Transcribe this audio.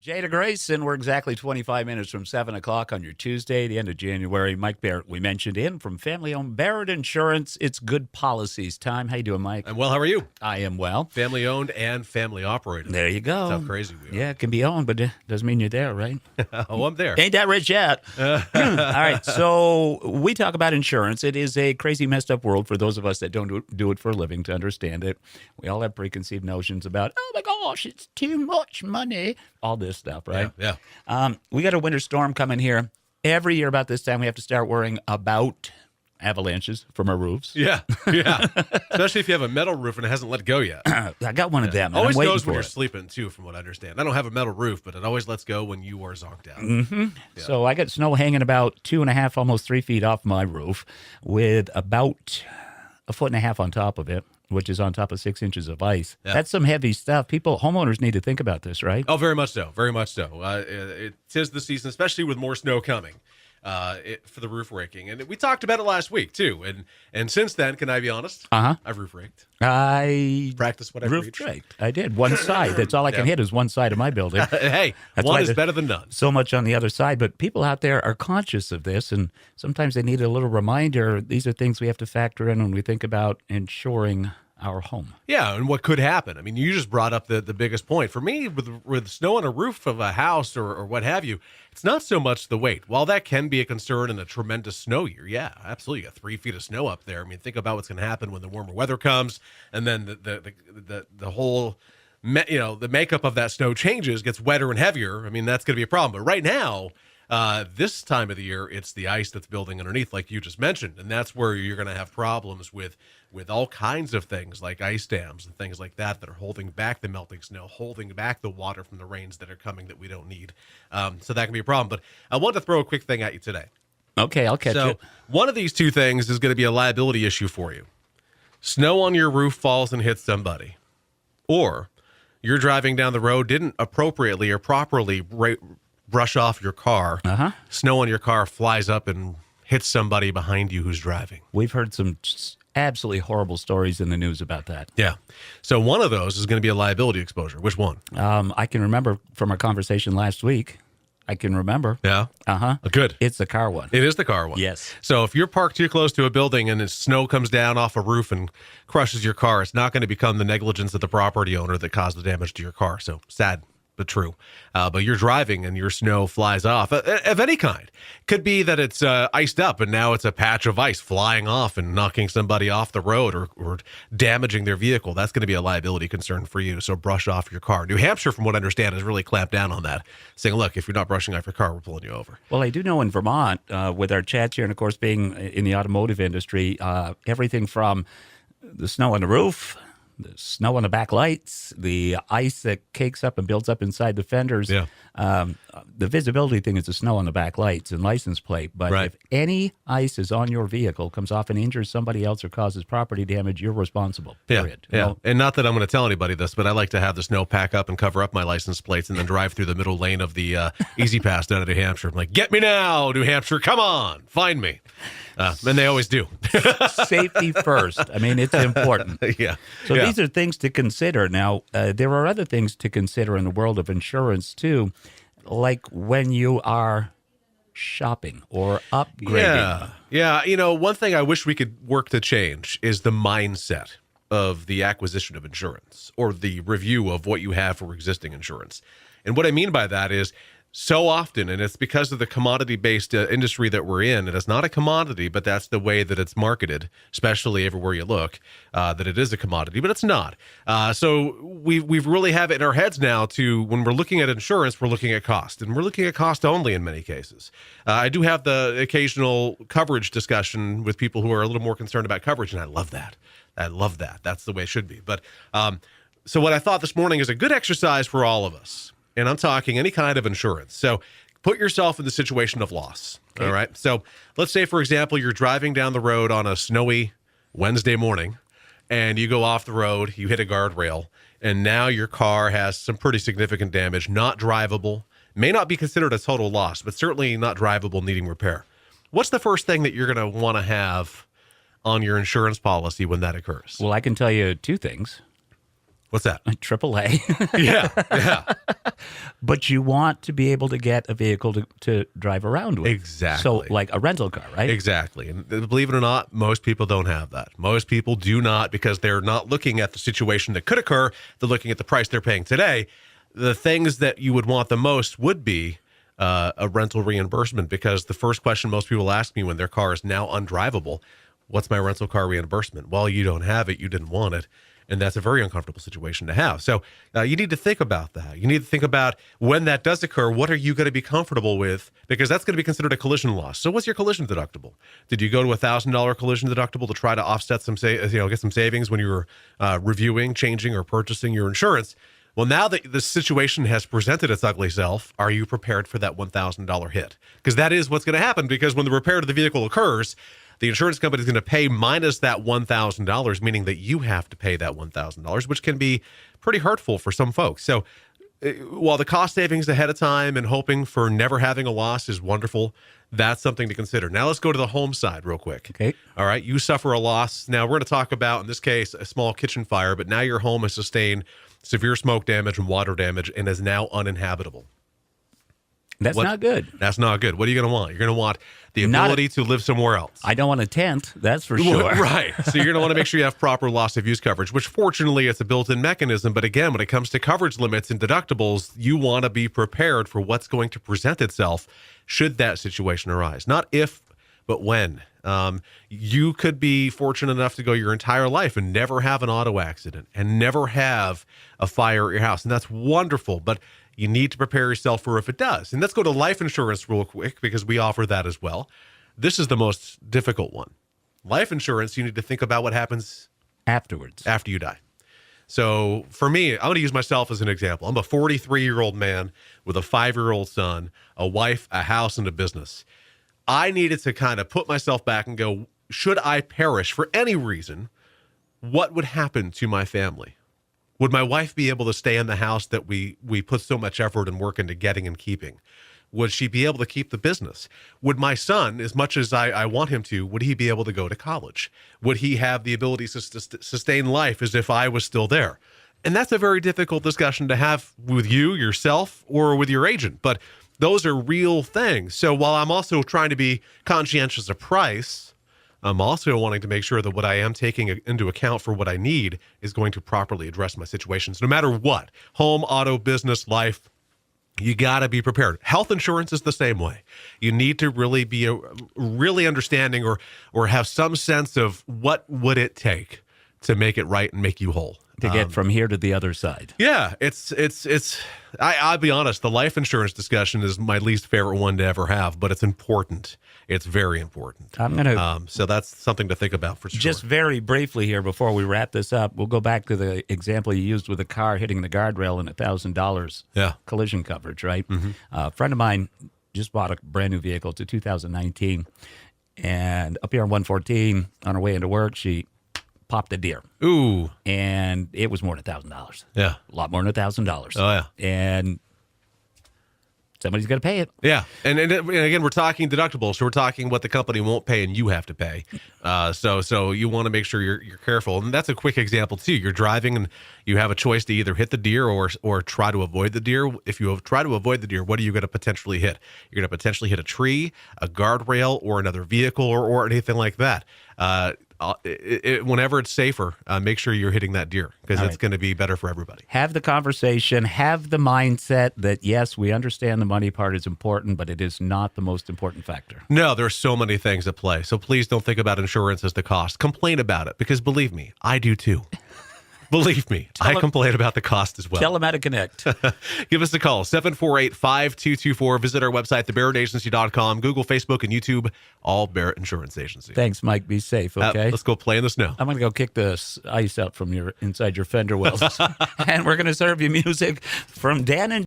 Jada Grayson, we're exactly 25 minutes from 7 o'clock on your Tuesday, the end of January. Mike Barrett, we mentioned in from family-owned Barrett Insurance. It's good policies time. How you doing, Mike? I'm well. How are you? I am well. Family-owned and family-operated. There you go. That's how crazy we are. Yeah, it can be owned, but it doesn't mean you're there, right? Oh, I'm there. Ain't that rich yet? All right, so we talk about insurance. It is a crazy, messed up world for those of us that don't do it for a living to understand it. We all have preconceived notions about, oh my gosh, it's too much money. All this stuff, right? Yeah. We got a winter storm coming here. Every year about this time, we have to start worrying about avalanches from our roofs. Yeah. Especially if you have a metal roof and it hasn't let go yet. I got one of them. And Always I'm waiting goes when for you're it. sleeping, too, from what I understand. I don't have a metal roof, but it always lets go when you are zonked out. Mm-hmm. Yeah. So I got snow hanging about 2.5, almost 3 feet off my roof with about 1.5 feet on top of it, which is on top of 6 inches of ice. Yeah. That's some heavy stuff. Homeowners need to think about this, right? Oh, very much so. Very much so. It is the season, especially with more snow coming for the roof raking. And we talked about it last week, too. And since then, can I be honest? I've roof raked. I Practice what I roof preach. raked. I did. One side. That's all I can hit is one side of my building. Hey, That's one why is there's better than none. so much on the other side. But people out there are conscious of this, and sometimes they need a little reminder. These are things we have to factor in when we think about insuring our home. Yeah, and what could happen. I mean, you just brought up the biggest point. For me, with snow on a roof of a house or what have you, it's not so much the weight. While that can be a concern in a tremendous snow year, yeah, absolutely. You got 3 feet of snow up there. I mean, think about what's going to happen when the warmer weather comes, and then the whole, the makeup of that snow changes, gets wetter and heavier. I mean, that's going to be a problem. But right now, this time of the year, it's the ice that's building underneath, like you just mentioned, and that's where you're going to have problems with all kinds of things like ice dams and things like that are holding back the melting snow, holding back the water from the rains that are coming that we don't need. So that can be a problem. But I wanted to throw a quick thing at you today. Okay, I'll catch So it. one of these two things is going to be a liability issue for you. Snow on your roof falls and hits somebody, or you're driving down the road, didn't appropriately or properly brush off your car. Snow on your car flies up and hits somebody behind you who's driving. We've heard some absolutely horrible stories in the news about that. Yeah. So one of those is going to be a liability exposure. Which one? I can remember from our conversation last week. I can remember. Yeah. Good. It's the car one. It is the car one. Yes. So if you're parked too close to a building and snow comes down off a roof and crushes your car, it's not going to become the negligence of the property owner that caused the damage to your car. So sad, but true. But you're driving and your snow flies off of any kind. Could be that it's iced up and now it's a patch of ice flying off and knocking somebody off the road or damaging their vehicle. That's going to be a liability concern for you. So brush off your car. New Hampshire, from what I understand, has really clamped down on that, saying, look, if you're not brushing off your car, we're pulling you over. Well, I do know in Vermont, with our chats here, and of course being in the automotive industry, everything from the snow on the roof, the snow on the back lights, the ice that cakes up and builds up inside the fenders. Yeah. The visibility thing is the snow on the back lights and license plate. But Right. if any ice is on your vehicle, comes off and injures somebody else or causes property damage, you're responsible. Period. Yeah. No- And not that I'm going to tell anybody this, but I like to have the snow pack up and cover up my license plates and then drive through the middle lane of the Easy Pass down to New Hampshire. I'm like, get me now, New Hampshire. Come on. Find me. And they always do. Safety first. I mean, it's important. Yeah. So Yeah. these are things to consider. Now, there are other things to consider in the world of insurance, too, like when you are shopping or upgrading. Yeah. One thing I wish we could work to change is the mindset of the acquisition of insurance or the review of what you have for existing insurance. And what I mean by that is so often, and it's because of the commodity-based industry that we're in, and it's not a commodity, but that's the way that it's marketed, especially everywhere you look, that it is a commodity, but it's not. So we've really have it in our heads now to, when we're looking at insurance, we're looking at cost, and we're looking at cost only in many cases. I do have the occasional coverage discussion with people who are a little more concerned about coverage, and I love that. That's the way it should be. But so what I thought this morning is a good exercise for all of us. And I'm talking any kind of insurance. So put yourself in the situation of loss. Okay. All right. So let's say, for example, you're driving down the road on a snowy Wednesday morning and you go off the road, you hit a guardrail, and now your car has some pretty significant damage, not drivable, may not be considered a total loss, but certainly not drivable, needing repair. What's the first thing that you're going to want to have on your insurance policy when that occurs? Well, I can tell you two things. What's that? AAA. Yeah. But you want to be able to get a vehicle to drive around with. Exactly. So like a rental car, right? Exactly. And believe it or not, most people don't have that. Most people do not, because they're not looking at the situation that could occur. They're looking at the price they're paying today. The things that you would want the most would be a rental reimbursement, because the first question most people ask me when their car is now undrivable, what's my rental car reimbursement? Well, you don't have it. You didn't want it. And that's a very uncomfortable situation to have. So you need to think about that. You need to think about when that does occur, what are you going to be comfortable with? Because that's going to be considered a collision loss. So what's your collision deductible? Did you go to $1,000 collision deductible to try to offset some, get some savings when you were reviewing, changing, or purchasing your insurance? Well, now that the situation has presented its ugly self, are you prepared for that $1,000 hit? Because that is what's going to happen, because when the repair to the vehicle occurs, the insurance company is going to pay minus that $1,000, meaning that you have to pay that $1,000, which can be pretty hurtful for some folks. So while the cost savings ahead of time and hoping for never having a loss is wonderful, that's something to consider. Now let's go to the home side real quick. Okay. All right. You suffer a loss. Now we're going to talk about, in this case, a small kitchen fire, but now your home has sustained severe smoke damage and water damage and is now uninhabitable. That's not good. That's not good. What are you going to want? You're going to want the ability to live somewhere else. I don't want a tent, that's for sure. Right. So you're going to want to make sure you have proper loss of use coverage, which fortunately it's a built-in mechanism. But again, when it comes to coverage limits and deductibles, you want to be prepared for what's going to present itself should that situation arise. Not if, but when. You could be fortunate enough to go your entire life and never have an auto accident and never have a fire at your house. And that's wonderful. But you need to prepare yourself for if it does. And let's go to life insurance real quick, because we offer that as well. This is the most difficult one. Life insurance, you need to think about what happens afterwards, after you die. So for me, I'm going to use myself as an example. I'm a 43-year-old man with a 5-year-old son, a wife, a house, and a business. I needed to kind of put myself back and go, should I perish for any reason, what would happen to my family? Would my wife be able to stay in the house that we put so much effort and work into getting and keeping? Would she be able to keep the business? Would my son, as much as I want him to, would he be able to go to college? Would he have the ability to sustain life as if I was still there? And that's a very difficult discussion to have with you, yourself, or with your agent. But those are real things. So while I'm also trying to be conscientious of price, I'm also wanting to make sure that what I am taking into account for what I need is going to properly address my situations, no matter what. Home, auto, business, life, you got to be prepared. Health insurance is the same way. You need to really be really understanding or have some sense of what would it take to make it right and make you whole. To get from here to the other side. Yeah, I'll be honest, the life insurance discussion is my least favorite one to ever have, but it's important. It's very important. I'm going to... so that's something to think about for sure. Just very briefly here before we wrap this up, we'll go back to the example you used with a car hitting the guardrail and $1,000 collision coverage, right? Mm-hmm. A friend of mine just bought a brand new vehicle. It's a 2019. And up here on 114, on her way into work, she popped a deer. Ooh. And it was more than $1,000. Yeah. A lot more than $1,000. Oh, yeah. And somebody's got to pay it. Yeah. And again, we're talking deductibles. So we're talking what the company won't pay and you have to pay. So you want to make sure you're careful. And that's a quick example, too. You're driving and you have a choice to either hit the deer or try to avoid the deer. If you try to avoid the deer, what are you going to potentially hit? You're going to potentially hit a tree, a guardrail, or another vehicle or anything like that. Whenever it's safer, make sure you're hitting that deer because it's going to be better for everybody. Have the conversation, have the mindset that, yes, we understand the money part is important, but it is not the most important factor. No, there's so many things at play. So please don't think about insurance as the cost. Complain about it because believe me, I do too. Believe me, I complain about the cost as well. Tell them how to connect. Give us a call, 748-5224. Visit our website, thebarrettagency.com, Google, Facebook, and YouTube, all Barrett Insurance Agency. Thanks, Mike. Be safe, okay? Let's go play in the snow. I'm going to go kick the ice out from inside your fender wells. And we're going to serve you music from Dan and